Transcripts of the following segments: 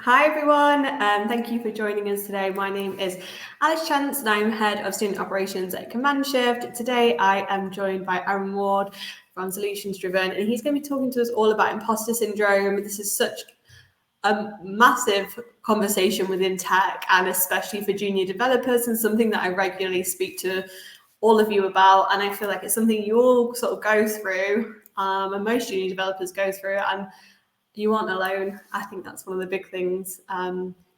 Hi everyone, thank you for joining us today. My name is Alice Chance and I'm Head of Student Operations at Command Shift. Today I am joined by Aaron Ward from Solutions Driven and he's going to be talking to us all about imposter syndrome. This is such a massive conversation within tech and especially for junior developers and something that I regularly speak to all of you about, and I feel like it's something you all sort of go through and most junior developers go through, and you aren't alone. I think that's one of the big things,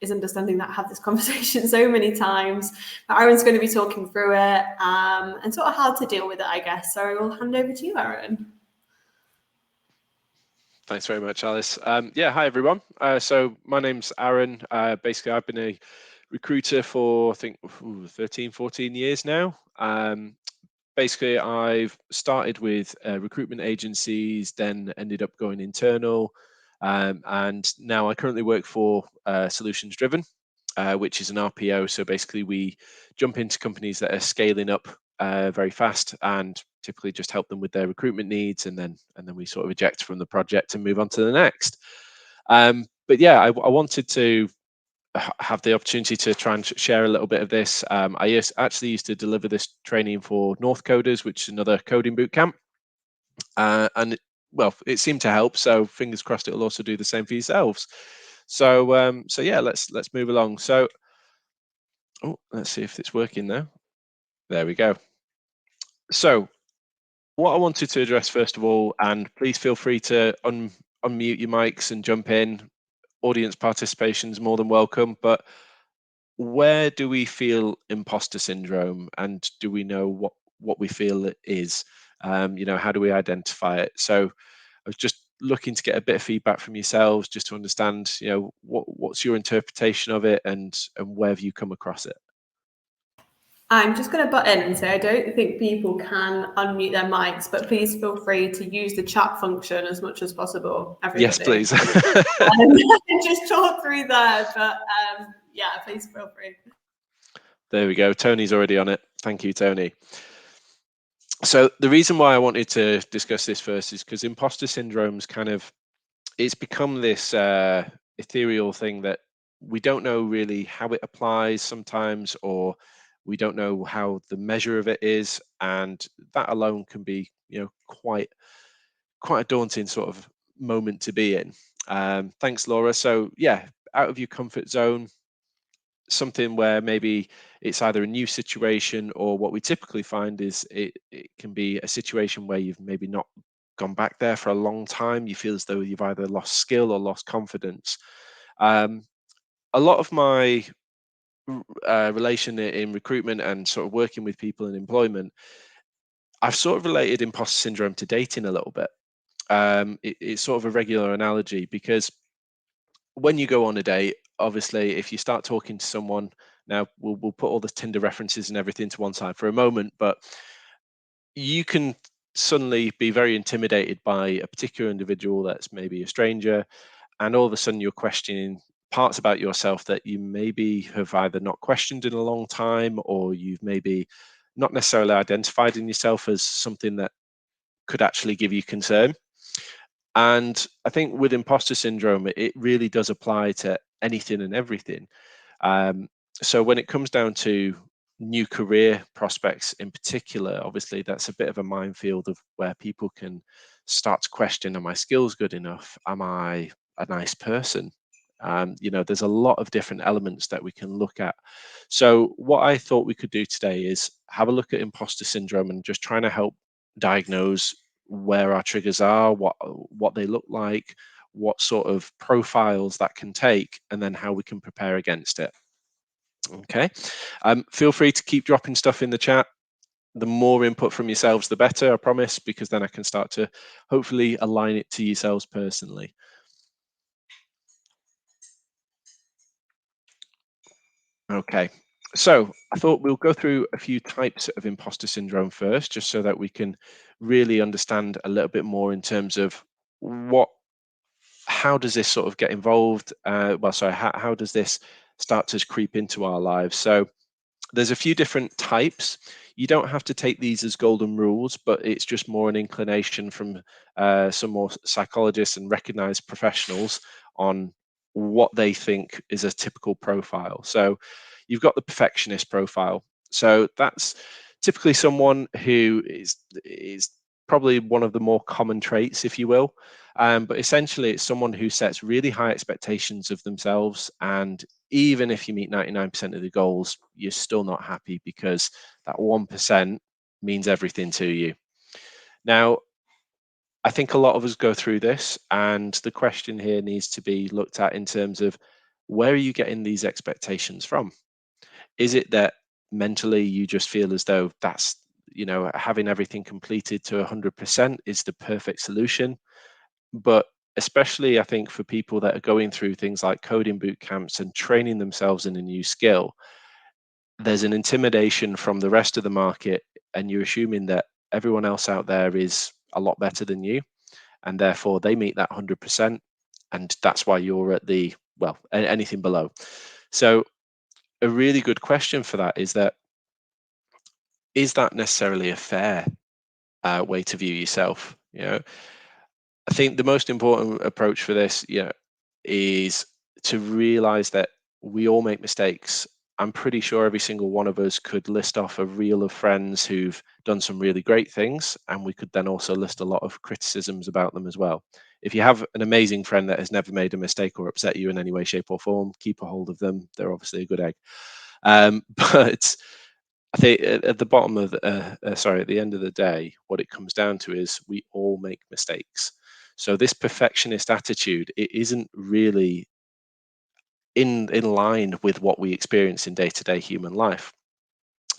is understanding that I have this conversation so many times. But Aaron's going to be talking through it and sort of how to deal with it, I guess. So I will hand over to you, Aaron. Thanks very much, Alice. Hi everyone. So my name's Aaron. Basically, I've been a recruiter for I think 13, 14 years now. Basically, I've started with recruitment agencies, then ended up going internal, and now I currently work for Solutions Driven, which is an RPO. So basically, we jump into companies that are scaling up very fast and typically just help them with their recruitment needs, and then we sort of eject from the project and move on to the next. But yeah, I wanted to have the opportunity to try and share a little bit of this. I actually used to deliver this training for North Coders, which is another coding boot camp, and well, it seemed to help. So fingers crossed, it'll also do the same for yourselves. So yeah, let's move along. So let's see if it's working now. There we go. So what I wanted to address first of all, and please feel free to unmute your mics and jump in. Audience participation is more than welcome, but where do we feel imposter syndrome, and do we know what we feel it is? How do we identify it? So I was just looking to get a bit of feedback from yourselves, just to understand, what's your interpretation of it, and where have you come across it? I'm just going to butt in and say I don't think people can unmute their mics, but please feel free to use the chat function as much as possible, Yes, everybody. please. Just talk through there, but yeah, please feel free. There we go. Tony's already on it. Thank you, Tony. So the reason why I wanted to discuss this first is because imposter syndrome's it's become this ethereal thing that we don't know really how it applies sometimes, or we don't know how the measure of it is, and that alone can be, quite a daunting sort of moment to be in. Thanks, Laura. So yeah, out of your comfort zone, something where maybe it's either a new situation, or what we typically find is it can be a situation where you've maybe not gone back there for a long time. You feel as though you've either lost skill or lost confidence. A lot of my relation in recruitment and sort of working with people in employment, I've sort of related imposter syndrome to dating a little bit. It's sort of a regular analogy, because when you go on a date, obviously, if you start talking to someone, now we'll put all the Tinder references and everything to one side for a moment, but you can suddenly be very intimidated by a particular individual that's maybe a stranger, and all of a sudden you're questioning parts about yourself that you maybe have either not questioned in a long time, or you've maybe not necessarily identified in yourself as something that could actually give you concern. And I think with imposter syndrome, it really does apply to anything and everything. Um, so when it comes down to new career prospects in particular, obviously that's a bit of a minefield of where people can start to question, are my skills good enough? Am I a nice person? There's a lot of different elements that we can look at. So what I thought we could do today is have a look at imposter syndrome and just trying to help diagnose where our triggers are, what they look like, what sort of profiles that can take, and then how we can prepare against it. Okay. Feel free to keep dropping stuff in the chat. The more input from yourselves, the better, I promise, because then I can start to hopefully align it to yourselves personally. Okay, so I thought we'll go through a few types of imposter syndrome first, just so that we can really understand a little bit more in terms of how does this sort of get involved? How does this start to creep into our lives? So there's a few different types. You don't have to take these as golden rules, but it's just more an inclination from some more psychologists and recognized professionals on what they think is a typical profile. So you've got the perfectionist profile. So that's typically someone who is probably one of the more common traits, if you will. But essentially, it's someone who sets really high expectations of themselves, and even if you meet 99% of the goals, you're still not happy because that 1% means everything to you. Now, I think a lot of us go through this, and the question here needs to be looked at in terms of, where are you getting these expectations from? Is it that mentally you just feel as though that's, having everything completed to 100% is the perfect solution? But especially, I think, for people that are going through things like coding boot camps and training themselves in a new skill, there's an intimidation from the rest of the market, and you're assuming that everyone else out there is a lot better than you, and therefore they meet that 100%, and that's why you're at the, well, anything below. So a really good question for that is that necessarily a fair way to view yourself? I think the most important approach for this, is to realize that we all make mistakes. I'm pretty sure every single one of us could list off a reel of friends who've done some really great things, and we could then also list a lot of criticisms about them as well. If you have an amazing friend that has never made a mistake or upset you in any way, shape, or form, keep a hold of them. They're obviously a good egg. But I think at the bottom of at the end of the day, what it comes down to is we all make mistakes. So this perfectionist attitude, it isn't really in line with what we experience in day-to-day human life.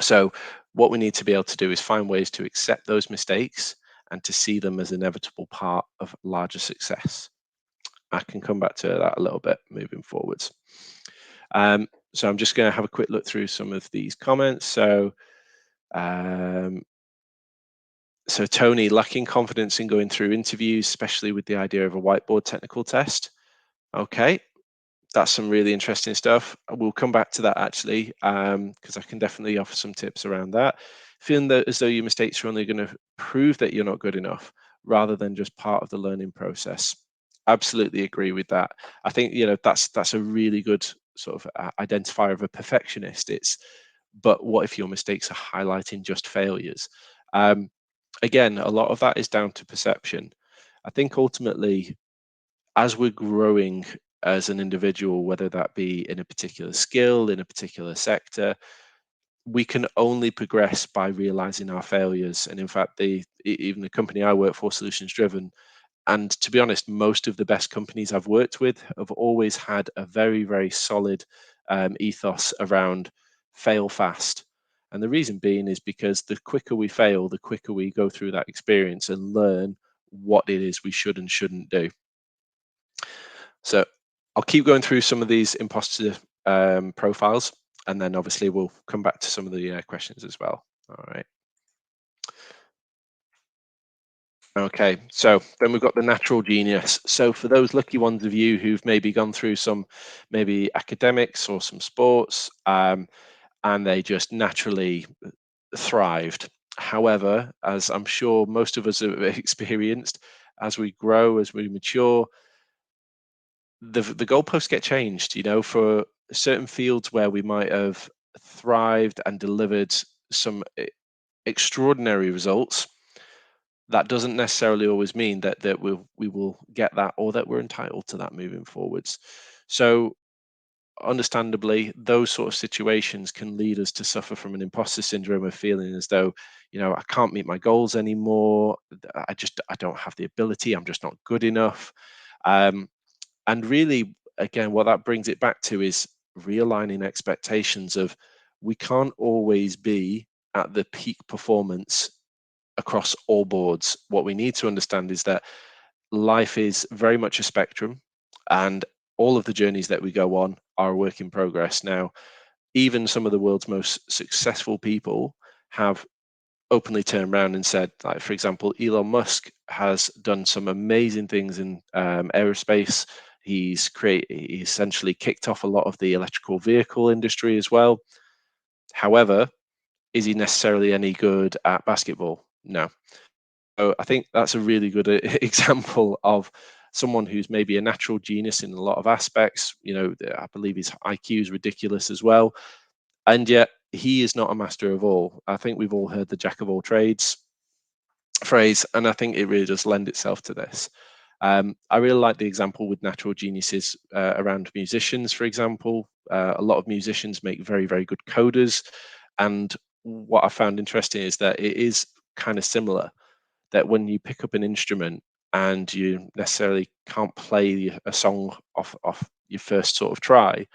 So what we need to be able to do is find ways to accept those mistakes and to see them as an inevitable part of larger success. I can come back to that a little bit moving forwards. So I'm just going to have a quick look through some of these comments. Um, so Tony, lacking confidence in going through interviews, especially with the idea of a whiteboard technical test. Okay, that's some really interesting stuff. We'll come back to that actually, because I can definitely offer some tips around that. Feeling that as though your mistakes are only going to prove that you're not good enough, rather than just part of the learning process. Absolutely agree with that. I think that's a really good sort of identifier of a perfectionist. But what if your mistakes are highlighting just failures? Again, a lot of that is down to perception. I think ultimately, as we're growing as an individual, whether that be in a particular skill, in a particular sector, we can only progress by realizing our failures. And in fact, even the company I work for, Solutions Driven, and to be honest, most of the best companies I've worked with have always had a very, very solid ethos around fail fast. And the reason being is because the quicker we fail, the quicker we go through that experience and learn what it is we should and shouldn't do. So I'll keep going through some of these imposter profiles, and then obviously we'll come back to some of the questions as well. All right. Okay, so then we've got the natural genius. So for those lucky ones of you who've maybe gone through some maybe academics or some sports, and they just naturally thrived. However, as I'm sure most of us have experienced, as we grow, as we mature, the goalposts get changed. For certain fields where we might have thrived and delivered some extraordinary results, that doesn't necessarily always mean that we will get that, or that we're entitled to that moving forwards. So understandably, those sort of situations can lead us to suffer from an imposter syndrome of feeling as though, I can't meet my goals anymore. I don't have the ability. I'm just not good enough. And really, again, what that brings it back to is realigning expectations of, we can't always be at the peak performance across all boards. What we need to understand is that life is very much a spectrum, and all of the journeys that we go on are a work in progress. Now, even some of the world's most successful people have openly turned around and said, like, for example, Elon Musk has done some amazing things in aerospace. He essentially kicked off a lot of the electrical vehicle industry as well. However, is he necessarily any good at basketball? No. So I think that's a really good example of someone who's maybe a natural genius in a lot of aspects. I believe his IQ is ridiculous as well, and yet he is not a master of all. I think we've all heard the jack of all trades phrase, and I think it really does lend itself to this. I really like the example with natural geniuses around musicians, for example. A lot of musicians make very, very good coders, and what I found interesting is that it is kind of similar, that when you pick up an instrument and you necessarily can't play a song off your first sort of try,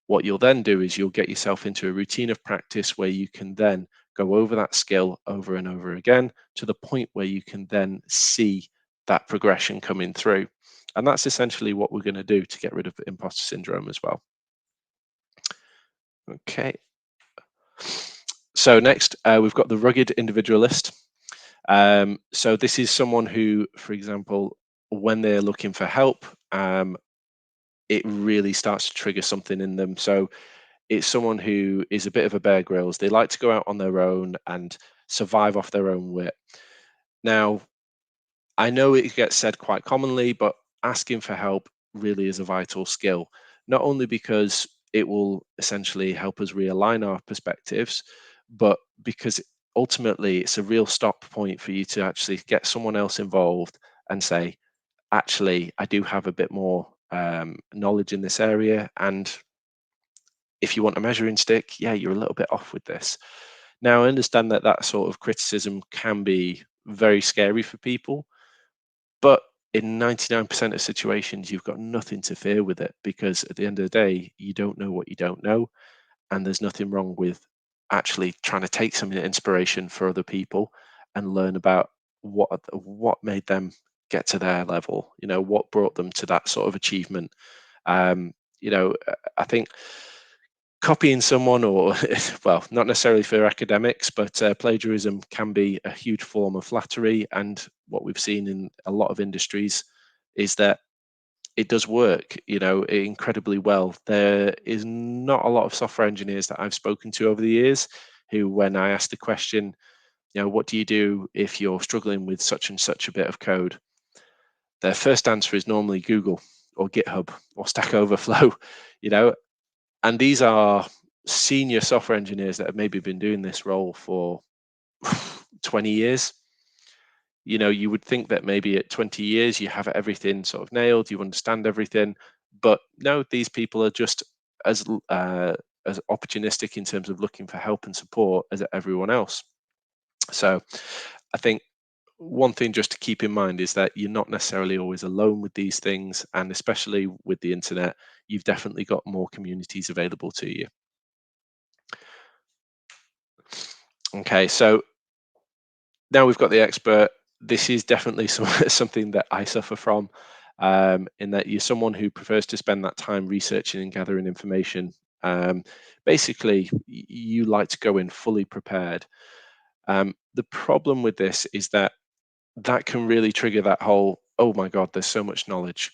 what you'll then do is you'll get yourself into a routine of practice where you can then go over that skill over and over again to the point where you can then see that progression coming through. And that's essentially what we're going to do to get rid of imposter syndrome as well. Okay. So next, we've got the rugged individualist. So this is someone who, for example, when they're looking for help, it really starts to trigger something in them. So it's someone who is a bit of a Bear Grylls. They like to go out on their own and survive off their own wit. Now, I know it gets said quite commonly, but asking for help really is a vital skill, not only because it will essentially help us realign our perspectives, but because ultimately it's a real stop point for you to actually get someone else involved and say, actually, I do have a bit more knowledge in this area. And if you want a measuring stick, yeah, you're a little bit off with this. Now, I understand that that sort of criticism can be very scary for people, but in 99% of situations, you've got nothing to fear with it, because at the end of the day, you don't know what you don't know. And there's nothing wrong with actually trying to take some inspiration for other people and learn about what made them get to their level, what brought them to that sort of achievement. I think copying someone, or well, not necessarily for academics, but plagiarism can be a huge form of flattery. And what we've seen in a lot of industries is that it does work, incredibly well. There is not a lot of software engineers that I've spoken to over the years who, when I ask the question, what do you do if you're struggling with such and such a bit of code, their first answer is normally Google or GitHub or Stack Overflow, you know, and these are senior software engineers that have maybe been doing this role for 20 years. You would think that maybe at 20 years you have everything sort of nailed, you understand everything, but no, these people are just as as opportunistic in terms of looking for help and support as everyone else. So I think one thing just to keep in mind is that you're not necessarily always alone with these things, and especially with the internet, you've definitely got more communities available to you. Okay, so now we've got the expert. This is definitely something that I suffer from, in that you're someone who prefers to spend that time researching and gathering information. Basically, you like to go in fully prepared. The problem with this is that can really trigger that whole, oh my God, there's so much knowledge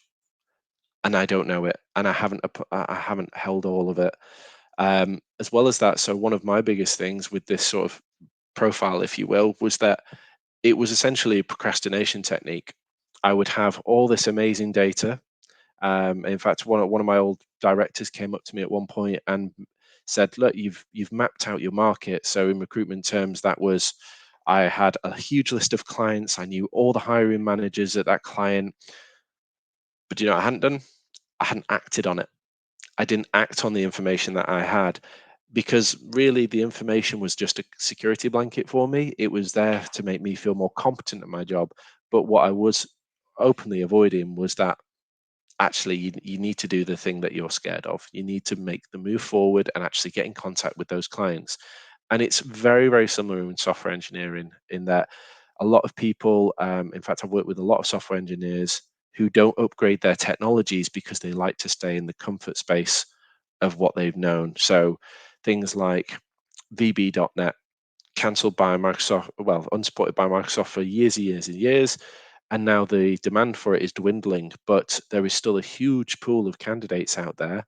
and I don't know it, and I haven't held all of it. As well as that, so one of my biggest things with this sort of profile, if you will, was that it was essentially a procrastination technique. I would have all this amazing data. In fact, one of my old directors came up to me at one point and said, "Look, you've mapped out your market." So in recruitment terms, that was, I had a huge list of clients. I knew all the hiring managers at that client, but I hadn't done? I hadn't acted on it. I didn't act on the information that I had, because really the information was just a security blanket for me. It was there to make me feel more competent at my job. But what I was openly avoiding was that actually you need to do the thing that you're scared of. You need to make the move forward and actually get in contact with those clients. And it's very, very similar in software engineering, in that a lot of people, in fact, I've worked with a lot of software engineers who don't upgrade their technologies because they like to stay in the comfort space of what they've known. So things like VB.NET, cancelled by Microsoft, well, unsupported by Microsoft for years and years and years. And now the demand for it is dwindling, but there is still a huge pool of candidates out there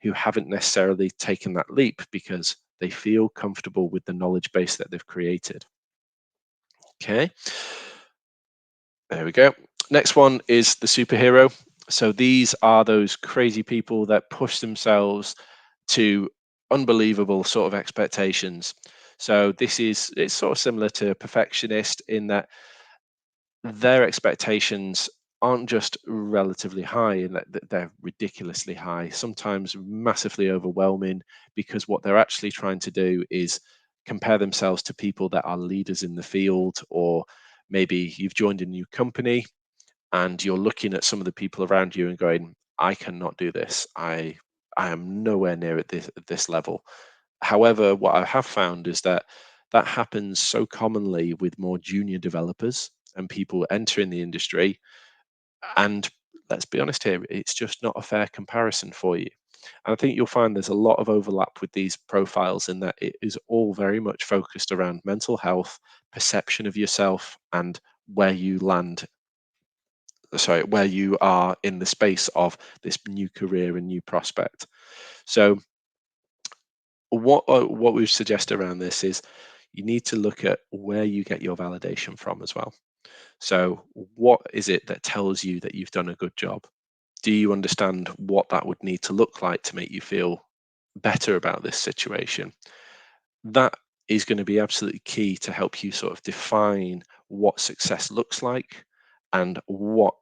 who haven't necessarily taken that leap because they feel comfortable with the knowledge base that they've created. Okay, there we go. Next one is the superhero. So these are those crazy people that push themselves to unbelievable sort of expectations. So it's sort of similar to perfectionist in that their expectations aren't just relatively high, in that they're ridiculously high, sometimes massively overwhelming, because what they're actually trying to do is compare themselves to people that are leaders in the field, or maybe you've joined a new company and you're looking at some of the people around you and going, I cannot do this. I am nowhere near at this level. However, what I have found is that that happens so commonly with more junior developers and people entering the industry. And let's be honest here, it's just not a fair comparison for you. And I think you'll find there's a lot of overlap with these profiles in that it is all very much focused around mental health, perception of yourself, and where you land, sorry, where you are in the space of this new career and new prospect. So what we suggest around this is you need to look at where you get your validation from as well. So what is it that tells you that you've done a good job? Do you understand what that would need to look like to make you feel better about this situation? That is going to be absolutely key to help you sort of define what success looks like and what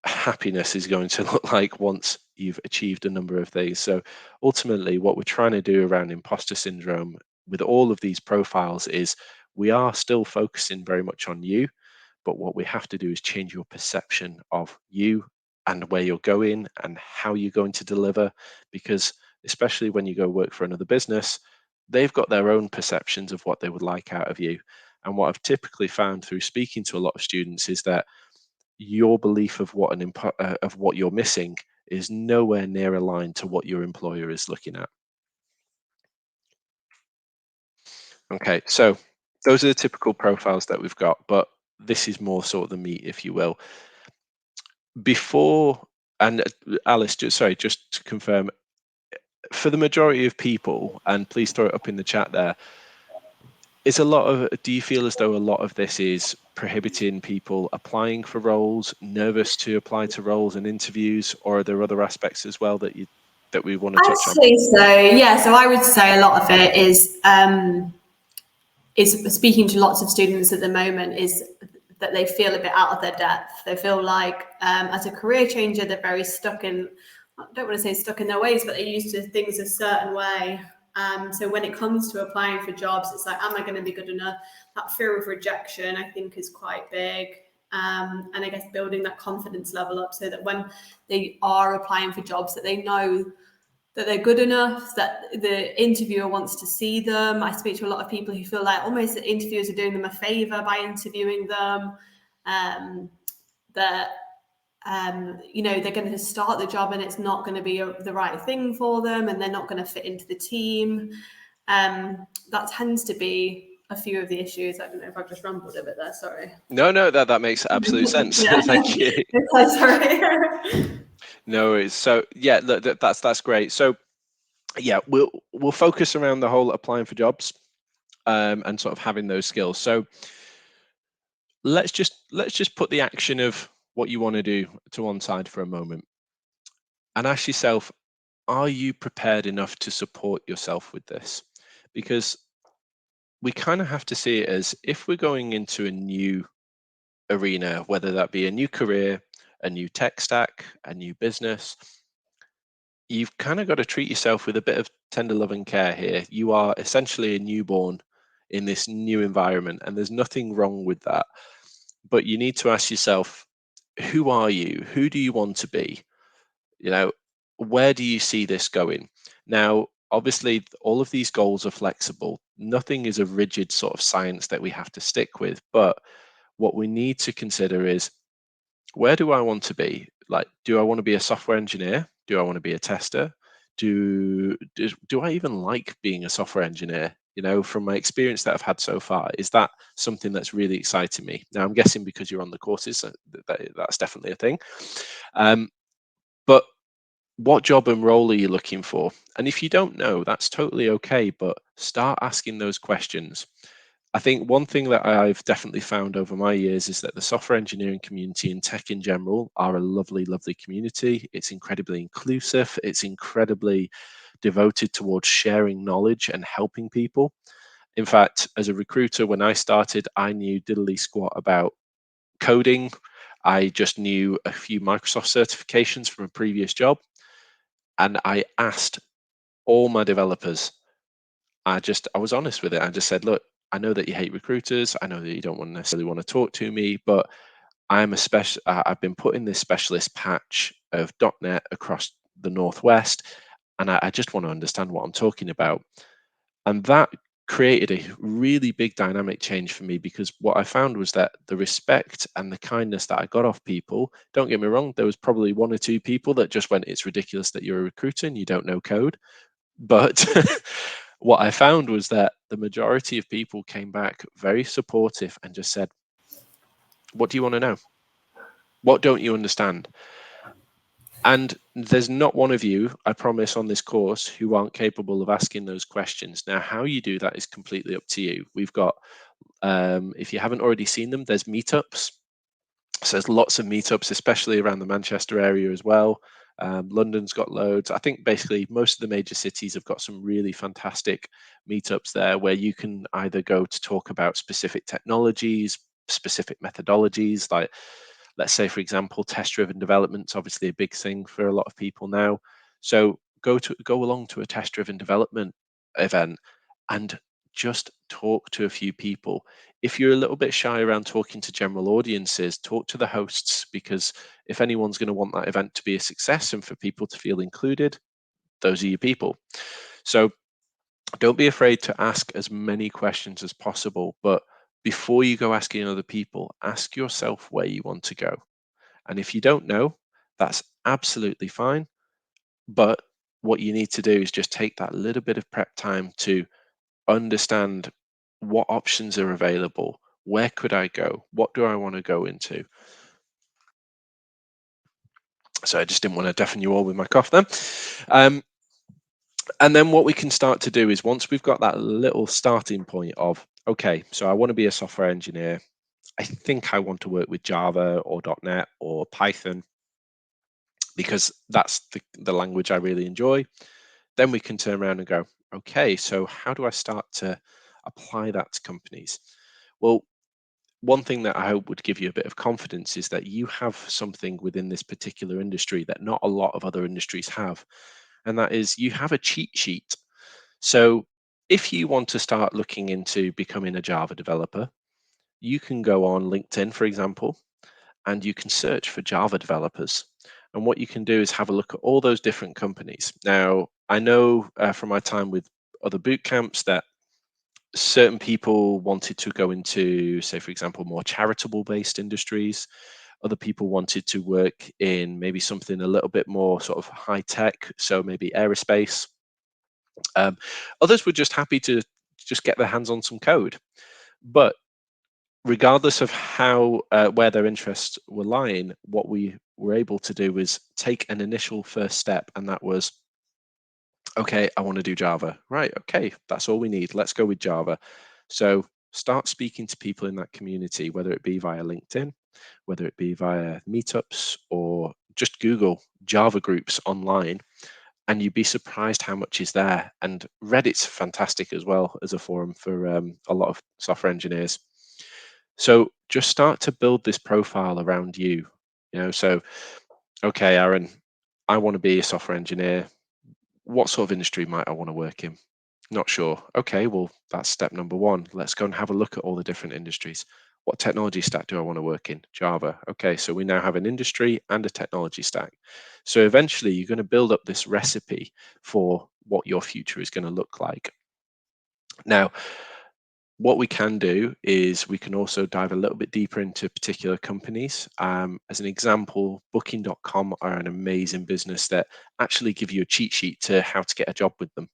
happiness is going to look like once you've achieved a number of things. So ultimately, what we're trying to do around imposter syndrome with all of these profiles is we are still focusing very much on you, but what we have to do is change your perception of you and where you're going and how you're going to deliver. Because especially when you go work for another business, they've got their own perceptions of what they would like out of you. And what I've typically found through speaking to a lot of students is that your belief of of what you're missing is nowhere near aligned to what your employer is looking at. Okay, so those are the typical profiles that we've got, but this is more sort of the meat, if you will. Before, and Alice, just to confirm, for the majority of people, and please throw it up in the chat there, do you feel as though a lot of this is prohibiting people applying for roles, nervous to apply to roles and interviews, or are there other aspects as well that we want to I'd touch on? say so. Yeah. So I would say a lot of it is speaking to lots of students at the moment is that they feel a bit out of their depth. They feel like as a career changer, they're very stuck in, I don't want to say stuck in their ways, but they're used to things a certain way. So when it comes to applying for jobs, it's like, am I going to be good enough? That fear of rejection, I think, is quite big. And I guess building that confidence level up so that when they are applying for jobs, that they know that they're good enough, that the interviewer wants to see them. I speak to a lot of people who feel like almost the interviewers are doing them a favor by interviewing them. That they're going to start the job and it's not going to be the right thing for them, and they're not going to fit into the team. That tends to be a few of the issues. I don't know if I've just rambled a bit there. Sorry. No, that makes absolute sense. Thank you. Sorry. No worries. So yeah, look, that's great. So yeah, we'll focus around the whole applying for jobs, and sort of having those skills. So let's just put the action of what you want to do to one side for a moment and ask yourself, are you prepared enough to support yourself with this? Because we kind of have to see it as if we're going into a new arena, whether that be a new career, a new tech stack, a new business, you've kind of got to treat yourself with a bit of tender love and care here. You are essentially a newborn in this new environment, and there's nothing wrong with that. But you need to ask yourself, who are you? Who do you want to be? You know, where do you see this going? Now, obviously, all of these goals are flexible. Nothing is a rigid sort of science that we have to stick with. But what we need to consider is, where do I want to be? Like, do I want to be a software engineer? Do I want to be a tester? Do I even like being a software engineer? You know, from my experience that I've had so far, is that something that's really exciting me? Now, I'm guessing because you're on the courses, that's definitely a thing. But what job and role are you looking for? And if you don't know, that's totally okay, but start asking those questions. I think one thing that I've definitely found over my years is that the software engineering community and tech in general are a lovely, lovely community. It's incredibly inclusive. It's incredibly devoted towards sharing knowledge and helping people. In fact, as a recruiter, when I started, I knew diddly squat about coding. I just knew a few Microsoft certifications from a previous job. And I asked all my developers, I was honest with it. I just said, look, I know that you hate recruiters. I know that you don't necessarily want to talk to me, but I've been put in this specialist patch of .NET across the Northwest, and I just want to understand what I'm talking about. And that created a really big dynamic change for me, because what I found was that the respect and the kindness that I got off people, don't get me wrong, there was probably one or two people that just went, it's ridiculous that you're a recruiter and you don't know code. But what I found was that the majority of people came back very supportive and just said, what do you want to know? What don't you understand? And there's not one of you, I promise, on this course who aren't capable of asking those questions. Now, how you do that is completely up to you. We've got, if you haven't already seen them, there's meetups. So there's lots of meetups, especially around the Manchester area as well. London's got loads. I think basically most of the major cities have got some really fantastic meetups there, where you can either go to talk about specific technologies, specific methodologies, like, let's say, for example, test-driven development's obviously a big thing for a lot of people now. So go along to a test-driven development event and just talk to a few people. If you're a little bit shy around talking to general audiences, talk to the hosts, because if anyone's going to want that event to be a success and for people to feel included, those are your people. So don't be afraid to ask as many questions as possible, but before you go asking other people, ask yourself where you want to go. And if you don't know, that's absolutely fine. But what you need to do is just take that little bit of prep time to understand what options are available. Where could I go? What do I want to go into? So I just didn't want to deafen you all with my cough then. And then what we can start to do is, once we've got that little starting point of, okay, so I want to be a software engineer. I think I want to work with Java or .NET or Python, because that's the language I really enjoy. Then we can turn around and go, okay, so how do I start to apply that to companies? Well, one thing that I hope would give you a bit of confidence is that you have something within this particular industry that not a lot of other industries have, and that is, you have a cheat sheet. So if you want to start looking into becoming a Java developer, you can go on LinkedIn, for example, and you can search for Java developers. And what you can do is have a look at all those different companies. Now, I know from my time with other boot camps that certain people wanted to go into, say, for example, more charitable based industries. Other people wanted to work in maybe something a little bit more sort of high tech, so maybe aerospace. Others were just happy to just get their hands on some code. But regardless of how where their interests were lying, what we were able to do was take an initial first step, and that was, okay, I want to do Java. Right, okay, that's all we need. Let's go with Java. So start speaking to people in that community, whether it be via LinkedIn, whether it be via meetups, or just Google Java groups online, and you'd be surprised how much is there. And Reddit's fantastic as well as a forum for a lot of software engineers. So just start to build this profile around you. So, okay, Aaron, I want to be a software engineer. What sort of industry might I want to work in? Not sure. Okay, well, that's step number one. Let's go and have a look at all the different industries. What technology stack do I want to work in? Java. Okay, so we now have an industry and a technology stack. So eventually you're going to build up this recipe for what your future is going to look like. Now, what we can do is we can also dive a little bit deeper into particular companies. As an example, Booking.com are an amazing business that actually give you a cheat sheet to how to get a job with them.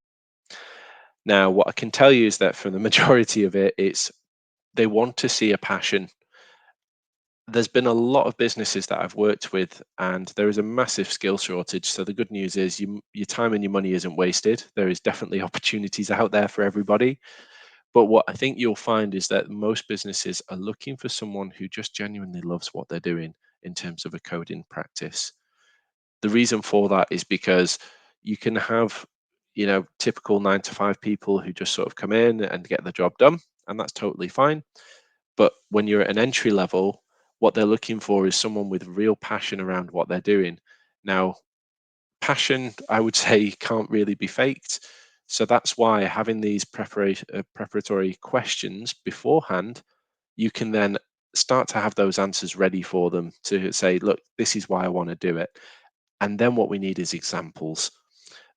Now, what I can tell you is that for the majority of it, it's they want to see a passion. There's been a lot of businesses that I've worked with, and there is a massive skill shortage. So the good news is your time and your money isn't wasted. There is definitely opportunities out there for everybody. But what I think you'll find is that most businesses are looking for someone who just genuinely loves what they're doing in terms of a coding practice. The reason for that is because you can have, typical 9 to 5 people who just sort of come in and get the job done, and that's totally fine. But when you're at an entry level, what they're looking for is someone with real passion around what they're doing. Now, passion, I would say, can't really be faked. So that's why having these preparatory questions beforehand, you can then start to have those answers ready for them to say, look, this is why I want to do it. And then what we need is examples.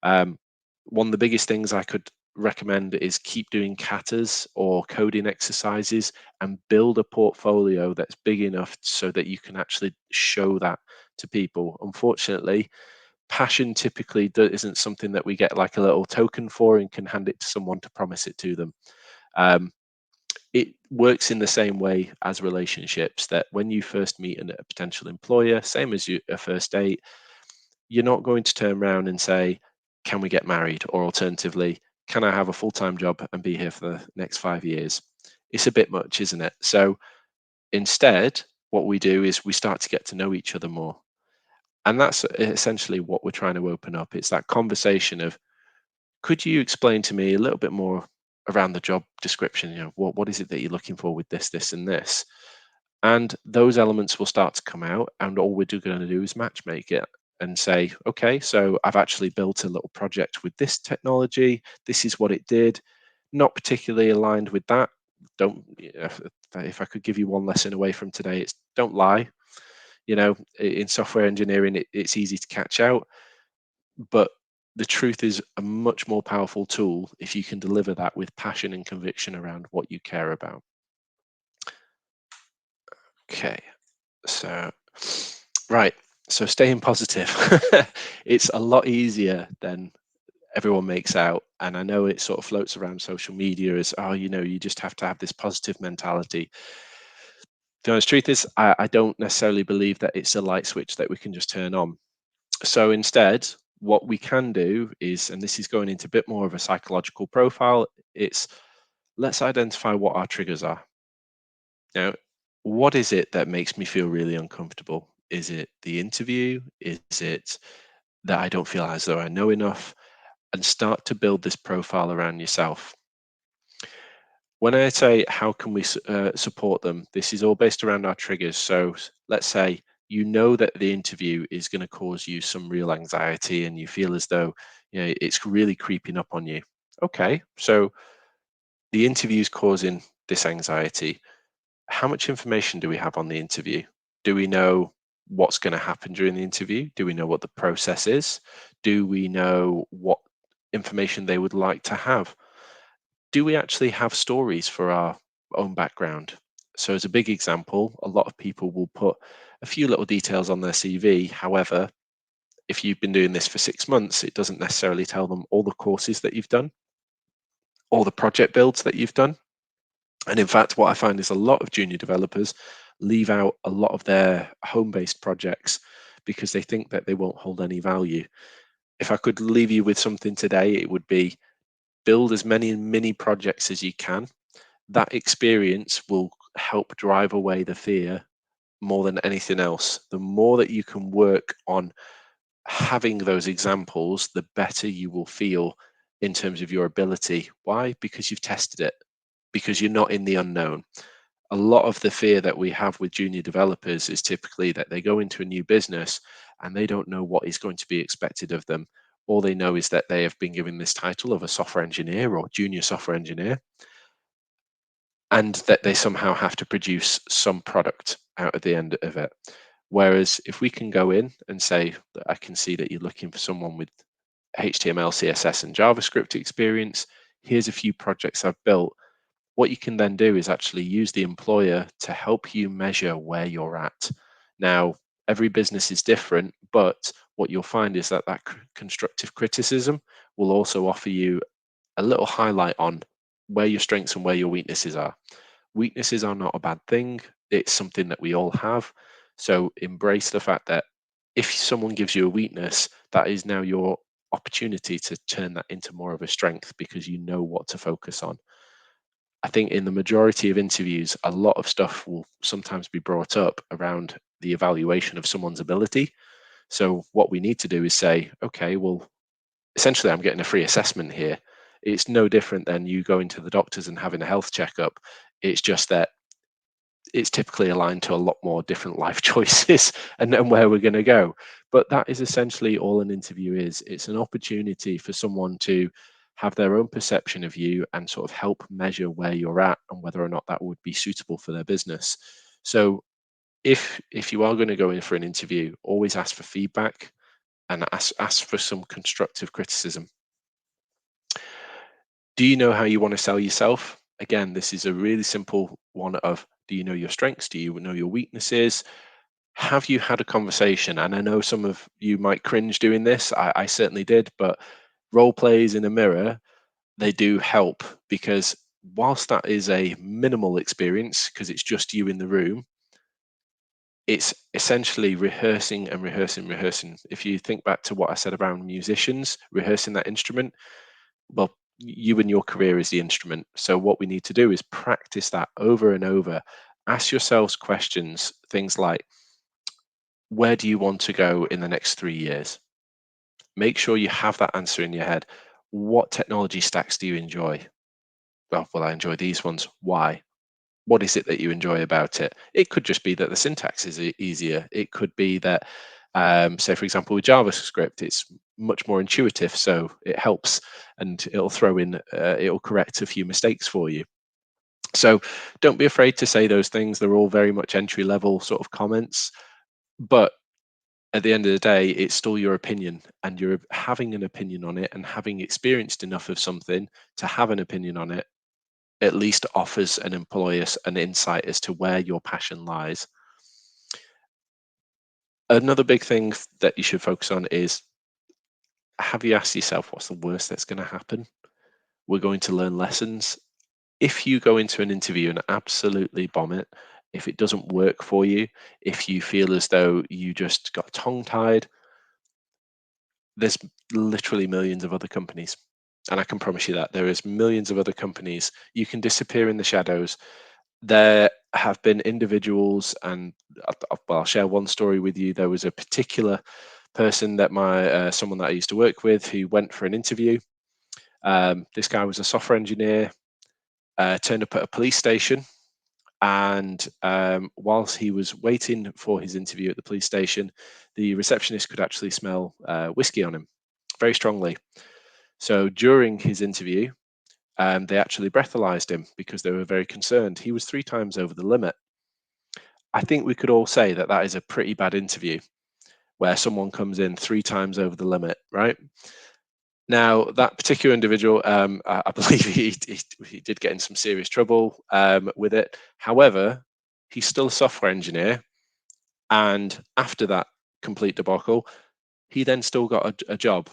Um, One of the biggest things I could recommend is keep doing katas or coding exercises and build a portfolio that's big enough so that you can actually show that to people. Unfortunately, passion typically isn't something that we get like a little token for and can hand it to someone to promise it to them. Um, it works in the same way as relationships, that when you first meet a potential employer, same as a first date, you're not going to turn around and say, can we get married? Or alternatively, can I have a full-time job and be here for the next 5 years? It's a bit much, isn't it? So instead, what we do is we start to get to know each other more. And that's essentially what we're trying to open up. It's that conversation of, could you explain to me a little bit more around the job description? What is it that you're looking for with this, and this? And those elements will start to come out, and all we're going to do is match make it and say, okay, so I've actually built a little project with this technology. This is what it did. Not particularly aligned with that. Don't, if I could give you one lesson away from today, it's don't lie. In software engineering, it's easy to catch out, but the truth is a much more powerful tool if you can deliver that with passion and conviction around what you care about. Okay, so right, so staying positive. It's a lot easier than everyone makes out, and I know it sort of floats around social media as, oh, you just have to have this positive mentality. The honest truth is, I don't necessarily believe that it's a light switch that we can just turn on. So instead, what we can do is, and this is going into a bit more of a psychological profile, it's, let's identify what our triggers are. Now, what is it that makes me feel really uncomfortable? Is it the interview? Is it that I don't feel as though I know enough? And start to build this profile around yourself. When I say how can we support them, this is all based around our triggers. So let's say you know that the interview is going to cause you some real anxiety and you feel as though it's really creeping up on you. Okay, so the interview is causing this anxiety. How much information do we have on the interview? Do we know what's going to happen during the interview? Do we know what the process is? Do we know what information they would like to have? Do we actually have stories for our own background? So, as a big example, a lot of people will put a few little details on their CV. However, if you've been doing this for 6 months, it doesn't necessarily tell them all the courses that you've done, all the project builds that you've done. And in fact, what I find is a lot of junior developers leave out a lot of their home based projects because they think that they won't hold any value. If I could leave you with something today, it would be build as many mini projects as you can. That experience will help drive away the fear more than anything else. The more that you can work on having those examples, the better you will feel in terms of your ability. Why? Because you've tested it, because you're not in the unknown. A lot of the fear that we have with junior developers is typically that they go into a new business and they don't know what is going to be expected of them. All they know is that they have been given this title of a software engineer or junior software engineer, and that they somehow have to produce some product out at the end of it. Whereas if we can go in and say that I can see that you're looking for someone with HTML, CSS, and JavaScript experience, here's a few projects I've built. What you can then do is actually use the employer to help you measure where you're at. Now, every business is different, but what you'll find is that constructive criticism will also offer you a little highlight on where your strengths and where your weaknesses are. Weaknesses are not a bad thing. It's something that we all have. So embrace the fact that if someone gives you a weakness, that is now your opportunity to turn that into more of a strength because you know what to focus on. I think in the majority of interviews, a lot of stuff will sometimes be brought up around the evaluation of someone's ability. So what we need to do is say, okay, well, essentially I'm getting a free assessment here. It's no different than you going to the doctors and having a health checkup. It's just that it's typically aligned to a lot more different life choices and where we're going to go. But that is essentially all an interview is. It's an opportunity for someone to have their own perception of you and sort of help measure where you're at and whether or not that would be suitable for their business. So if you are going to go in for an interview, always ask for feedback and ask for some constructive criticism. Do you know how you want to sell yourself? Again, this is a really simple one of, do you know your strengths? Do you know your weaknesses? Have you had a conversation? And I know some of you might cringe doing this. I certainly did, but role plays in a mirror, they do help, because whilst that is a minimal experience because it's just you in the room, it's essentially rehearsing and rehearsing, rehearsing. If you think back to what I said around musicians, rehearsing that instrument, well, you and your career is the instrument. So what we need to do is practice that over and over. Ask yourselves questions, things like, where do you want to go in the next 3 years? Make sure you have that answer in your head. What technology stacks do you enjoy? Well, I enjoy these ones. Why? What is it that you enjoy about it? It could just be that the syntax is easier. It could be that, say, for example, with JavaScript, it's much more intuitive, so it helps, and it'll throw in, it'll correct a few mistakes for you. So don't be afraid to say those things. They're all very much entry level sort of comments, but at the end of the day, it's still your opinion, and you're having an opinion on it and having experienced enough of something to have an opinion on it at least offers an employer an insight as to where your passion lies. Another big thing that you should focus on is, have you asked yourself what's the worst that's going to happen? We're going to learn lessons. If you go into an interview and absolutely bomb it, if it doesn't work for you, if you feel as though you just got tongue tied, there's literally millions of other companies. And I can promise you that there is millions of other companies. You can disappear in the shadows. There have been individuals, and I'll share one story with you. There was a particular person that someone that I used to work with who went for an interview. This guy was a software engineer, turned up at a police station, and whilst he was waiting for his interview at the police station, the receptionist could actually smell whiskey on him very strongly. So during his interview, they actually breathalyzed him because they were very concerned. He was 3 times over the limit. I think we could all say that that is a pretty bad interview where someone comes in 3 times over the limit, right? Now, that particular individual, I believe he did get in some serious trouble with it. However, he's still a software engineer. And after that complete debacle, he then still got a job.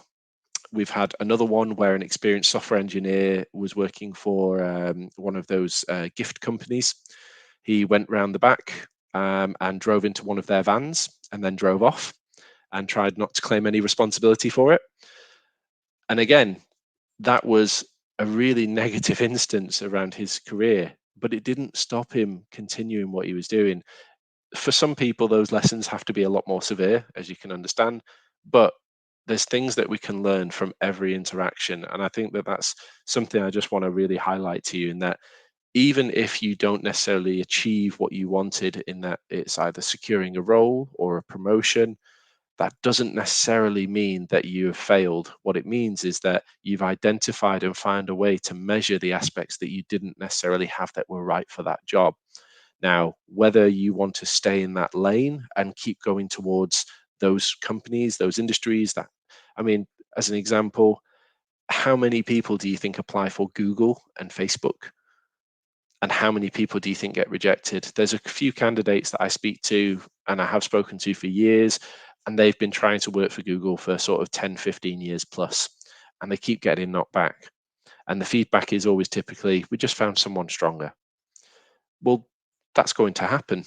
We've had another one where an experienced software engineer was working for one of those gift companies. He went round the back and drove into one of their vans and then drove off and tried not to claim any responsibility for it. And again, that was a really negative instance around his career, but it didn't stop him continuing what he was doing. For some people, those lessons have to be a lot more severe, as you can understand, but there's things that we can learn from every interaction. And I think that that's something I just want to really highlight to you, in that even if you don't necessarily achieve what you wanted, in that it's either securing a role or a promotion, that doesn't necessarily mean that you have failed. What it means is that you've identified and found a way to measure the aspects that you didn't necessarily have that were right for that job. Now, whether you want to stay in that lane and keep going towards those companies, those industries, that, I mean, as an example, how many people do you think apply for Google and Facebook? And how many people do you think get rejected? There's a few candidates that I speak to and I have spoken to for years, and they've been trying to work for Google for sort of 10, 15 years plus, and they keep getting knocked back. And the feedback is always typically, we just found someone stronger. Well, that's going to happen.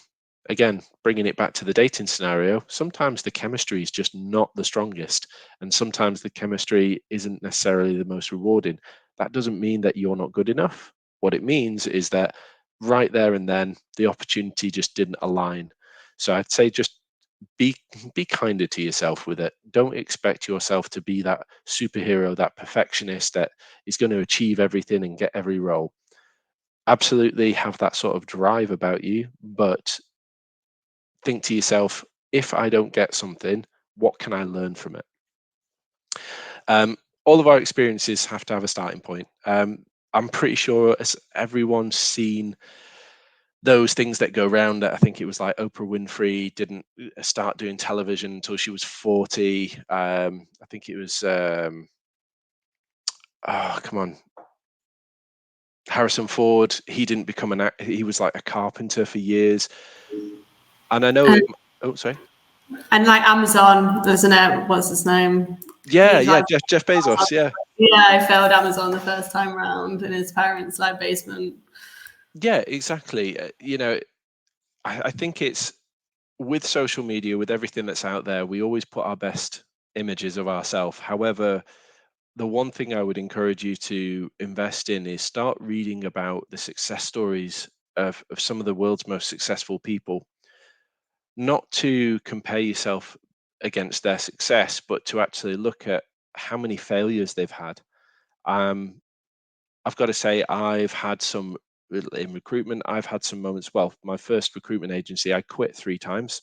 Again, bringing it back to the dating scenario, sometimes the chemistry is just not the strongest, and sometimes the chemistry isn't necessarily the most rewarding. That doesn't mean that you're not good enough What it means is that right there and then, the opportunity just didn't align. So I'd say just be kinder to yourself with it. Don't expect yourself to be that superhero, that perfectionist that is going to achieve everything and get every role. Absolutely have that sort of drive about you, but think to yourself, if I don't get something, what can I learn from it? All of our experiences have to have a starting point. I'm pretty sure as everyone's seen those things that go around that I think it was like Oprah Winfrey didn't start doing television until she was 40. I think it was oh come on, Harrison Ford. He didn't become he was like a carpenter for years. And I know And, it. Oh, sorry. and like Amazon, isn't it? What's his name? Yeah, He's yeah, like, Jeff Bezos. Yeah, yeah, I failed Amazon the first time round in his parents' like basement. yeah, exactly. I think it's with social media, with everything that's out there, we always put our best images of ourselves. However, the one thing I would encourage you to invest in is start reading about the success stories of some of the world's most successful people, not to compare yourself against their success, but to actually look at how many failures they've had. Um, I've got to say, I've had some in recruitment, I've had some moments. Well, my first recruitment agency, I quit 3 times.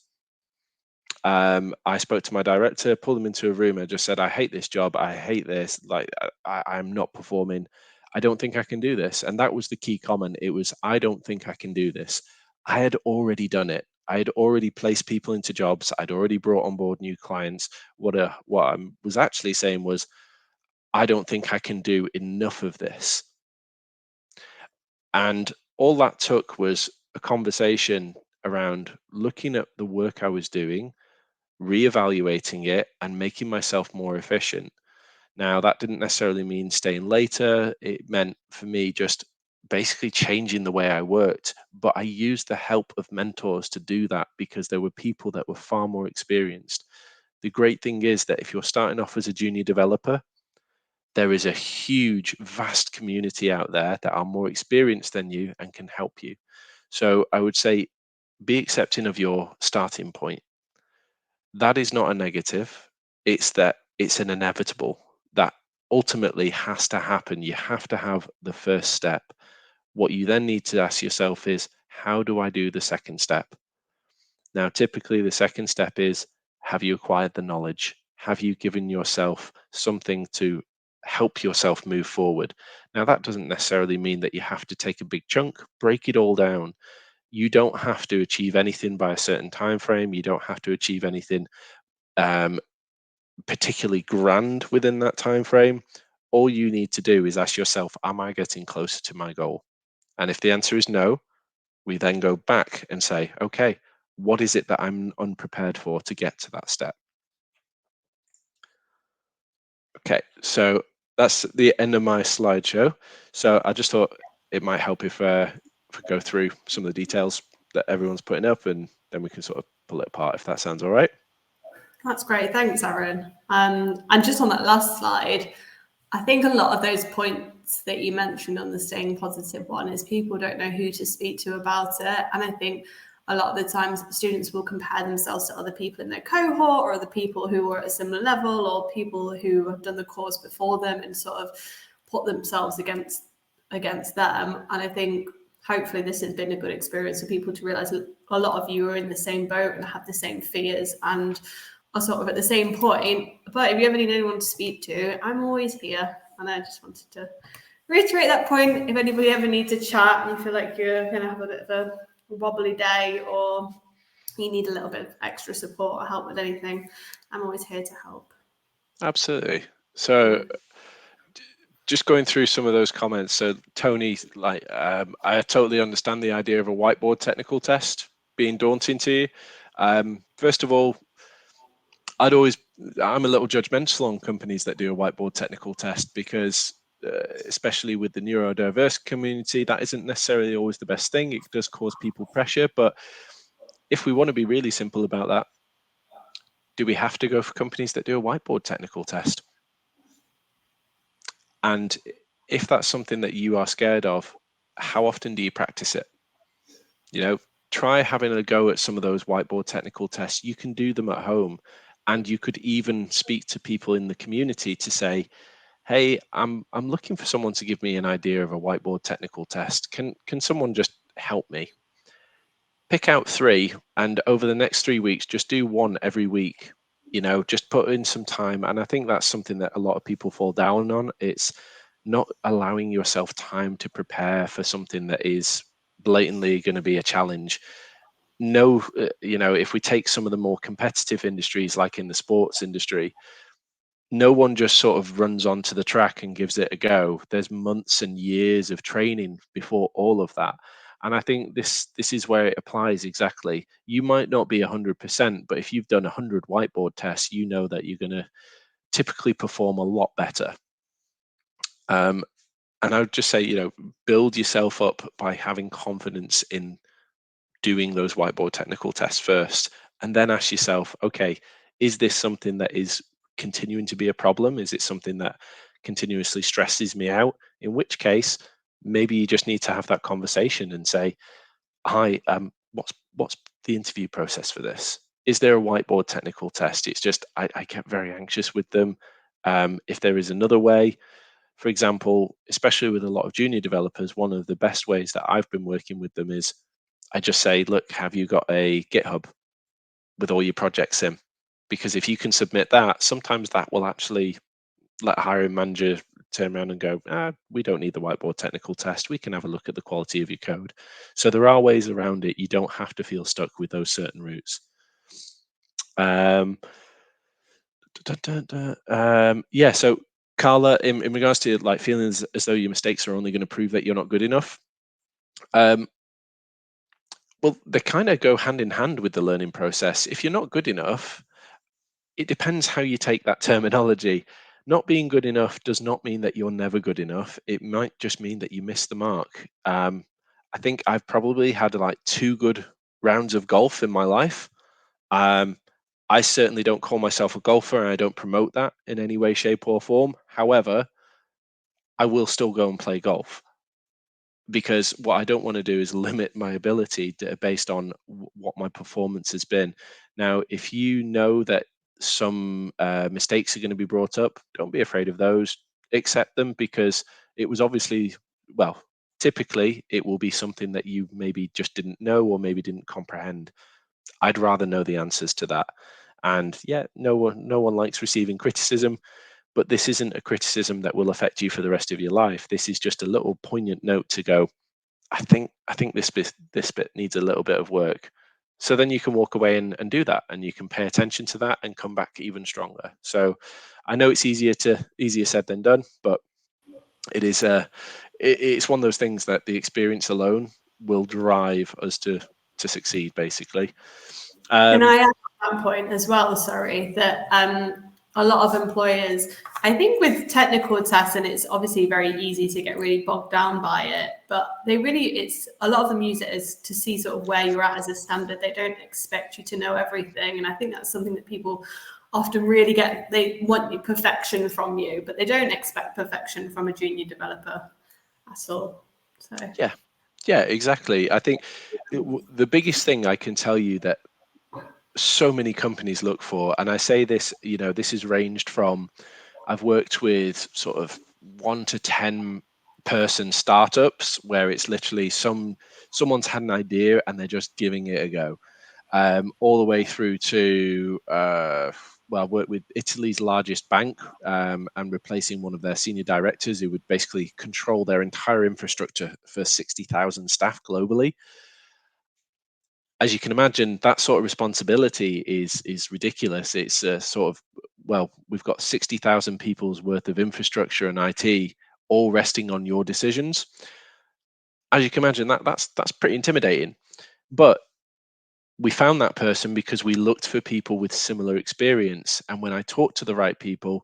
I spoke to my director, pulled him into a room, and just said, "I hate this job. I hate this. Like, I'm not performing. I don't think I can do this." And that was the key comment. It was, "I don't think I can do this." I had already done it. I had already placed people into jobs. I'd already brought on board new clients. What I was actually saying was, "I don't think I can do enough of this." And all that took was a conversation around looking at the work I was doing, reevaluating it, and making myself more efficient. Now, that didn't necessarily mean staying later. It meant for me just basically changing the way I worked. But I used the help of mentors to do that because there were people that were far more experienced. The great thing is that if you're starting off as a junior developer, there is a huge, vast community out there that are more experienced than you and can help you. So I would say be accepting of your starting point. That is not a negative. It's that it's an inevitable that ultimately has to happen. You have to have the first step. What you then need to ask yourself is, how do I do the second step? Now, typically, the second step is, have you acquired the knowledge? Have you given yourself something to help yourself move forward? Now, that doesn't necessarily mean that you have to take a big chunk, break it all down. You don't have to achieve anything by a certain time frame. You don't have to achieve anything um, particularly grand within that time frame. All you need to do is ask yourself, am I getting closer to my goal? And if the answer is no, we then go back and say, okay, what is it that I'm unprepared for to get to that step? Okay, so that's the end of my slideshow. So I just thought it might help if we go through some of the details that everyone's putting up, and then we can sort of pull it apart if that sounds all right. That's great. Thanks, Aaron. And just on that last slide, I think a lot of those points that you mentioned on the staying positive one is people don't know who to speak to about it. And I think a lot of the times students will compare themselves to other people in their cohort or other people who are at a similar level or people who have done the course before them and sort of put themselves against them. And I think hopefully this has been a good experience for people to realize a lot of you are in the same boat and have the same fears and are sort of at the same point. But if you ever need anyone to speak to, I'm always here. And I just wanted to reiterate that point. If anybody ever needs a chat and you feel like you're going to have a bit of a wobbly day or you need a little bit of extra support or help with anything, I'm always here to help. Absolutely. So just going through some of those comments. So Tony, I totally understand the idea of a whiteboard technical test being daunting to you. First of all, I'm a little judgmental on companies that do a whiteboard technical test because, especially with the neurodiverse community, that isn't necessarily always the best thing. It does cause people pressure. But if we want to be really simple about that, do we have to go for companies that do a whiteboard technical test? And if that's something that you are scared of, how often do you practice it? You know, try having a go at some of those whiteboard technical tests. You can do them at home, and you could even speak to people in the community to say, hey, I'm looking for someone to give me an idea of a whiteboard technical test. Can someone just help me? Pick out three, and over the next 3 weeks, just do one every week. You know, just put in some time. And I think that's something that a lot of people fall down on. It's not allowing yourself time to prepare for something that is blatantly going to be a challenge. No, you know, if we take some of the more competitive industries, like in the sports industry, no one just sort of runs onto the track and gives it a go. There's months and years of training before all of that. And I think this is where it applies exactly. You might not be 100%, but if you've done 100 whiteboard tests, you know that you're going to typically perform a lot better. Um, and I would just say, you know, build yourself up by having confidence in doing those whiteboard technical tests first, and then ask yourself, okay, is this something that is continuing to be a problem? Is it something that continuously stresses me out? In which case, maybe you just need to have that conversation and say, hi, what's the interview process for this? Is there a whiteboard technical test? It's just I get very anxious with them. If there is another way, for example, especially with a lot of junior developers, one of the best ways that I've been working with them is I just say, look, have you got a GitHub with all your projects in? Because if you can submit that, sometimes that will actually let a hiring manager turn around and go, we don't need the whiteboard technical test. We can have a look at the quality of your code. So there are ways around it. You don't have to feel stuck with those certain routes. Yeah, so Carla, in regards to like feeling as though your mistakes are only going to prove that you're not good enough, well, they kind of go hand in hand with the learning process. If you're not good enough, it depends how you take that terminology. Not being good enough does not mean that you're never good enough. It might just mean that you missed the mark. I think I've probably had like 2 good rounds of golf in my life. Um, I certainly don't call myself a golfer, and I don't promote that in any way, shape, or form. However, I will still go and play golf, because what I don't want to do is limit my ability based on what my performance has been. Now, if you know that some mistakes are going to be brought up, don't be afraid of those. Accept them, because it was obviously, well, typically it will be something that you maybe just didn't know or maybe didn't comprehend. I'd rather know the answers to that. And yeah, no one likes receiving criticism, but this isn't a criticism that will affect you for the rest of your life. This is just a little poignant note to go, I think this bit needs a little bit of work. So then you can walk away and do that, and you can pay attention to that and come back even stronger. So I know it's easier said than done, but it is it's one of those things that the experience alone will drive us to succeed, basically. Can Um, I add at that point as well, sorry, that a lot of employers, I think with technical tests, and it's obviously very easy to get really bogged down by it, but it's a lot of them use it as to see sort of where you're at as a standard. They don't expect you to know everything. And I think that's something that people often really they want perfection from you, but they don't expect perfection from a junior developer at all. So. yeah, yeah, exactly. I think the biggest thing I can tell you that so many companies look for, and I say this, you know, this has ranged from, I've worked with sort of 1 to 10 person startups where it's literally someone's had an idea and they're just giving it a go, all the way through to well, I worked with Italy's largest bank, and replacing one of their senior directors who would basically control their entire infrastructure for 60,000 staff globally. As you can imagine, that sort of responsibility is ridiculous. It's a sort of, well, we've got 60,000 people's worth of infrastructure and IT all resting on your decisions. As you can imagine, that's pretty intimidating. But we found that person because we looked for people with similar experience, and when I talked to the right people,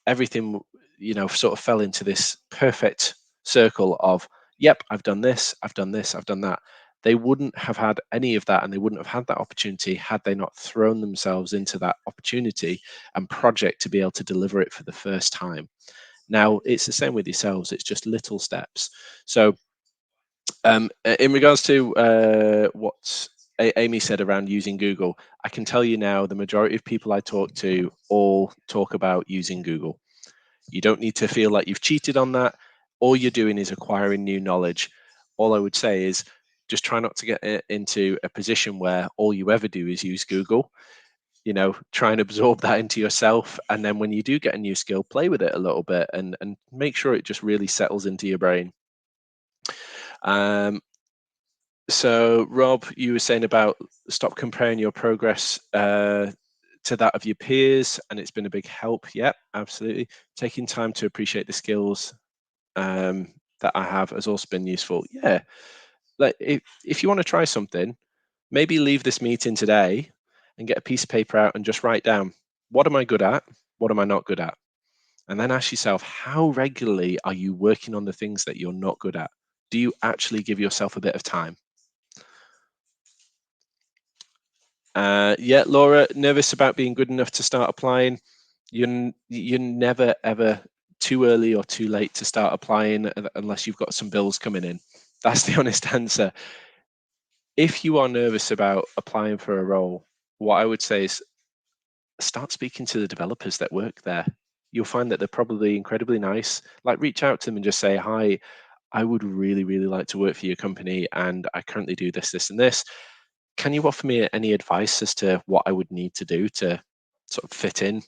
everything, you know, sort of fell into this perfect circle of, yep, I've done this, I've done this, I've done that. They wouldn't have had any of that, and they wouldn't have had that opportunity had they not thrown themselves into that opportunity and project to be able to deliver it for the first time. Now, it's the same with yourselves, it's just little steps. So In regards to what Amy said around using Google, I can tell you now the majority of people I talk to all talk about using Google. You don't need to feel like you've cheated on that. All you're doing is acquiring new knowledge. All I would say is just try not to get into a position where all you ever do is use Google. Try and absorb that into yourself. And then when you do get a new skill, play with it a little bit and make sure it just really settles into your brain. So, Rob, you were saying about stop comparing your progress to that of your peers, and it's been a big help. Yep, absolutely. Taking time to appreciate the skills that I have has also been useful. Yeah, like if you want to try something, maybe leave this meeting today and get a piece of paper out and just write down, what am I good at? What am I not good at? And then ask yourself, how regularly are you working on the things that you're not good at? Do you actually give yourself a bit of time? Yeah, Laura, nervous about being good enough to start applying. You're never ever too early or too late to start applying unless you've got some bills coming in. That's the honest answer. If you are nervous about applying for a role, what I would say is start speaking to the developers that work there. You'll find that they're probably incredibly nice. Like, reach out to them and just say, hi, I would really, really like to work for your company, and I currently do this, this, and this. Can you offer me any advice as to what I would need to do to sort of fit in?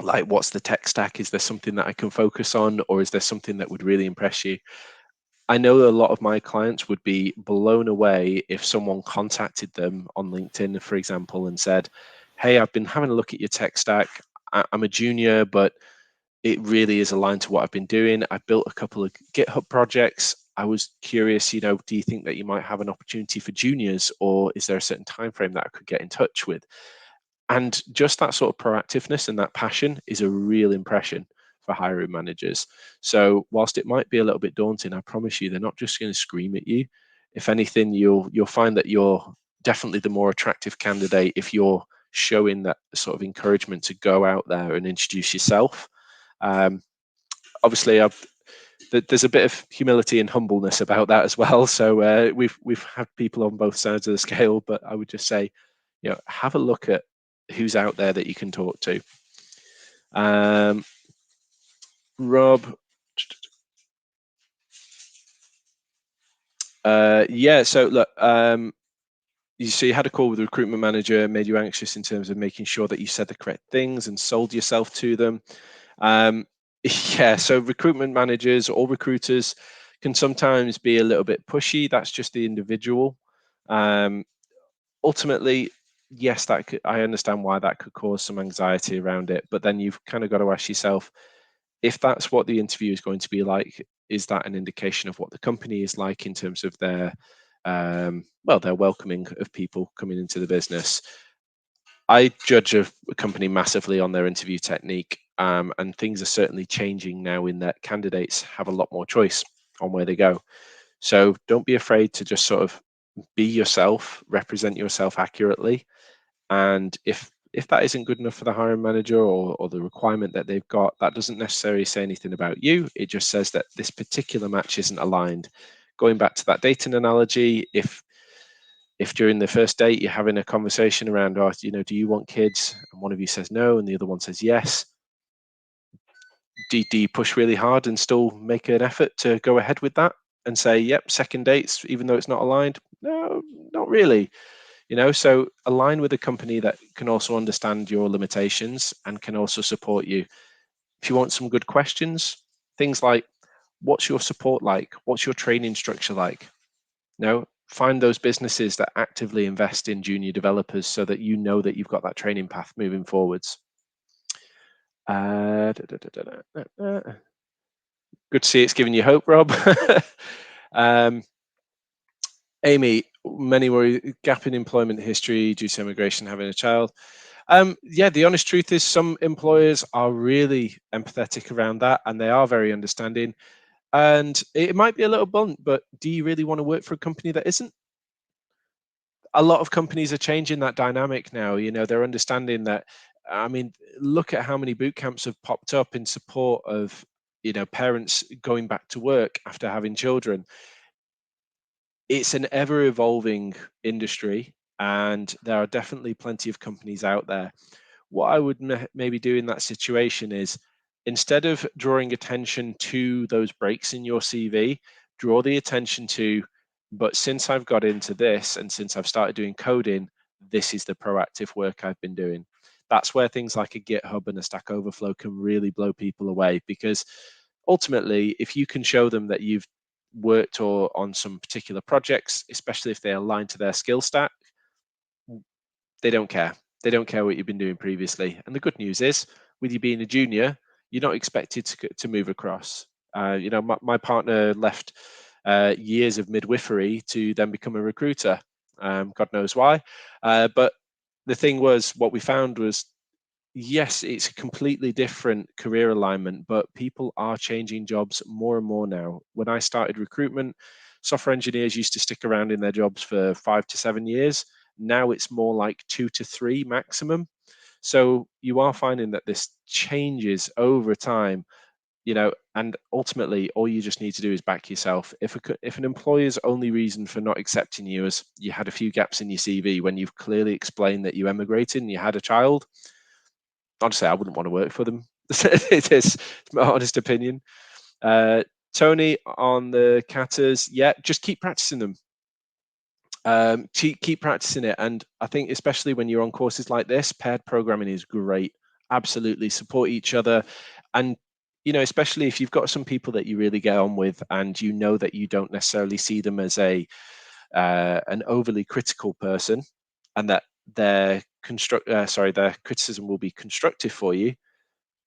Like, what's the tech stack? Is there something that I can focus on, or is there something that would really impress you? I know a lot of my clients would be blown away if someone contacted them on LinkedIn, for example, and said, hey, I've been having a look at your tech stack. I'm a junior, but it really is aligned to what I've been doing. I've built a couple of GitHub projects. I was curious, do you think that you might have an opportunity for juniors, or is there a certain time frame that I could get in touch with? And just that sort of proactiveness and that passion is a real impression for hiring managers. So whilst it might be a little bit daunting, I promise you they're not just going to scream at you. If anything, you'll find that you're definitely the more attractive candidate if you're showing that sort of encouragement to go out there and introduce yourself. Obviously, there's a bit of humility and humbleness about that as well. So we've had people on both sides of the scale, but I would just say, have a look at who's out there that you can talk to. Rob, yeah. So look, you had a call with the recruitment manager, made you anxious in terms of making sure that you said the correct things and sold yourself to them. Yeah, so recruitment managers or recruiters can sometimes be a little bit pushy. That's just the individual. Ultimately, yes, I understand why that could cause some anxiety around it, but then you've kind of got to ask yourself, if that's what the interview is going to be like, is that an indication of what the company is like in terms of their their welcoming of people coming into the business? I judge a company massively on their interview technique, and things are certainly changing now in that candidates have a lot more choice on where they go. So don't be afraid to just sort of be yourself, represent yourself accurately, and if that isn't good enough for the hiring manager or the requirement that they've got, that doesn't necessarily say anything about you. It just says that this particular match isn't aligned. Going back to that dating analogy, if during the first date you're having a conversation around, do you want kids? And one of you says no, and the other one says yes. Do you push really hard and still make an effort to go ahead with that and say, yep, second dates, even though it's not aligned? No, not really. So align with a company that can also understand your limitations and can also support you. If you want some good questions, things like, what's your support like? What's your training structure like? Find those businesses that actively invest in junior developers so that you know that you've got that training path moving forwards. Good to see it's giving you hope, Rob. Amy, many worry gap in employment history due to immigration, having a child. Yeah, the honest truth is some employers are really empathetic around that and they are very understanding. And it might be a little blunt, but do you really want to work for a company that isn't? A lot of companies are changing that dynamic now. They're understanding that. I mean, look at how many boot camps have popped up in support of, parents going back to work after having children. it's an ever evolving industry, and there are definitely plenty of companies out there. What I would maybe do in that situation is, instead of drawing attention to those breaks in your CV, draw the attention to, but since I've got into this and since I've started doing coding, this is the proactive work I've been doing. That's where things like a GitHub and a Stack Overflow can really blow people away, because ultimately, if you can show them that you've worked or on some particular projects, especially if they align to their skill stack, they don't care. They don't care what you've been doing previously. And the good news is, with you being a junior, you're not expected to move across. My partner left years of midwifery to then become a recruiter. God knows why. But the thing was, what we found was, yes, it's a completely different career alignment, but people are changing jobs more and more now. When I started recruitment, software engineers used to stick around in their jobs for 5 to 7 years. Now it's more like 2 to 3 maximum. So you are finding that this changes over time, and ultimately all you just need to do is back yourself. If an employer's only reason for not accepting you is you had a few gaps in your CV when you've clearly explained that you emigrated and you had a child, honestly, I wouldn't want to work for them. It's my honest opinion. Tony, on the katas, yeah, just keep practicing them. Keep practicing it, and I think especially when you're on courses like this, paired programming is great. Absolutely, support each other, and especially if you've got some people that you really get on with, and you know that you don't necessarily see them as an overly critical person, and that their criticism will be constructive for you.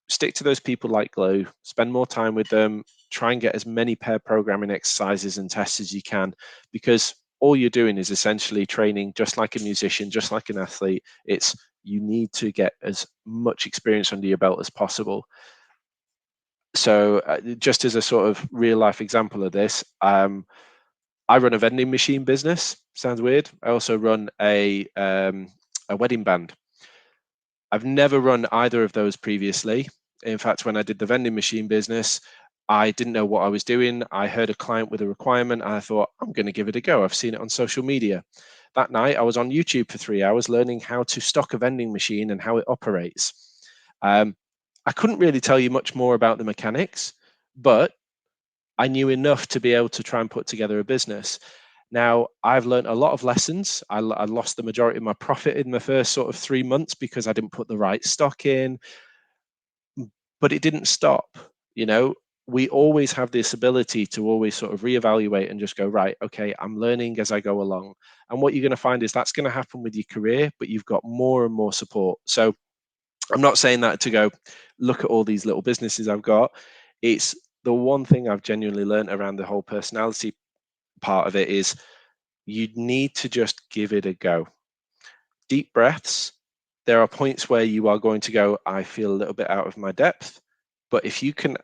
Stick to those people like glue, spend more time with them, try and get as many pair programming exercises and tests as you can, because all you're doing is essentially training just like a musician, just like an athlete. You need to get as much experience under your belt as possible. So just as a sort of real life example of this, I run a vending machine business. Sounds weird. I also run a wedding band. I've never run either of those previously. In fact, when I did the vending machine business, I didn't know what I was doing. I heard a client with a requirement and I thought, I'm going to give it a go. I've seen it on social media. That night, I was on YouTube for 3 hours learning how to stock a vending machine and how it operates. I couldn't really tell you much more about the mechanics, but I knew enough to be able to try and put together a business. Now, I've learned a lot of lessons. I lost the majority of my profit in the first sort of 3 months because I didn't put the right stock in, but it didn't stop. We always have this ability to always sort of reevaluate and just go, right, okay, I'm learning as I go along. And what you're going to find is that's going to happen with your career, but you've got more and more support. So I'm not saying that to go, look at all these little businesses I've got. It's the one thing I've genuinely learned around the whole personality part of it is you need to just give it a go. Deep breaths. There are points where you are going to go, I feel a little bit out of my depth. But if you can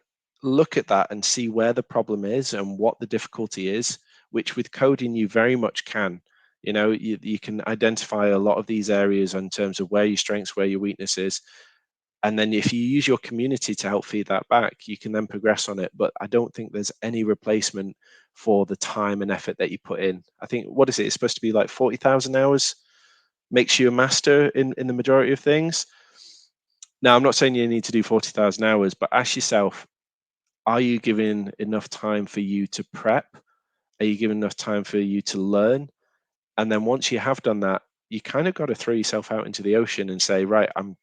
look at that and see where the problem is and what the difficulty is, which with coding you very much can, you can identify a lot of these areas in terms of where your strengths, where your weaknesses. And then if you use your community to help feed that back, you can then progress on it. But I don't think there's any replacement for the time and effort that you put in. I think, what is it? It's supposed to be like 40,000 hours makes you a master in the majority of things. Now, I'm not saying you need to do 40,000 hours, but ask yourself, are you giving enough time for you to prep? Are you giving enough time for you to learn? And then once you have done that, you kind of got to throw yourself out into the ocean and say, right, I'm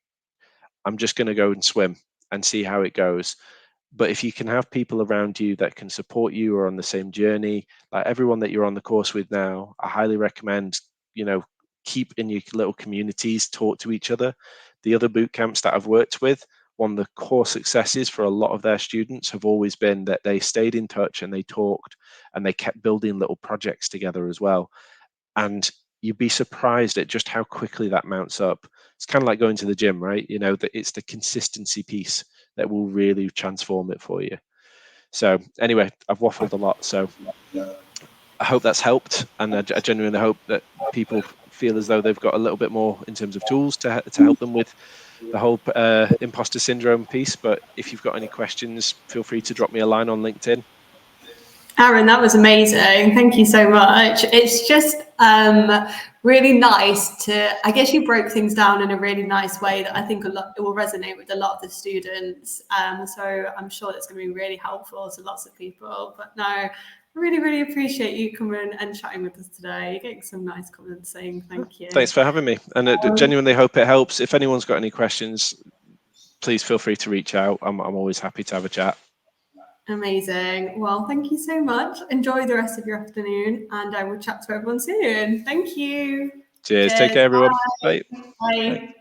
just going to go and swim and see how it goes. But if you can have people around you that can support you or on the same journey, like everyone that you're on the course with now, I highly recommend, keep in your little communities, talk to each other. The other boot camps that I've worked with, one of the core successes for a lot of their students have always been that they stayed in touch and they talked and they kept building little projects together as well. And you'd be surprised at just how quickly that mounts up. It's kind of like going to the gym, right? That it's the consistency piece that will really transform it for you. So anyway, I've waffled a lot. So I hope that's helped. And I genuinely hope that people feel as though they've got a little bit more in terms of tools to help them with the whole imposter syndrome piece. But if you've got any questions, feel free to drop me a line on LinkedIn. Aaron, that was amazing. Thank you so much. It's just really nice to, I guess you broke things down in a really nice way that I think it will resonate with a lot of the students. So I'm sure it's going to be really helpful to lots of people. But no, I really, really appreciate you coming and chatting with us today. You're getting some nice comments saying thank you. Thanks for having me. And I genuinely hope it helps. If anyone's got any questions, please feel free to reach out. I'm always happy to have a chat. Amazing. Well, thank you so much. Enjoy the rest of your afternoon, and I will chat to everyone soon. Thank you. Cheers. Take care, everyone. Bye. Bye. Bye.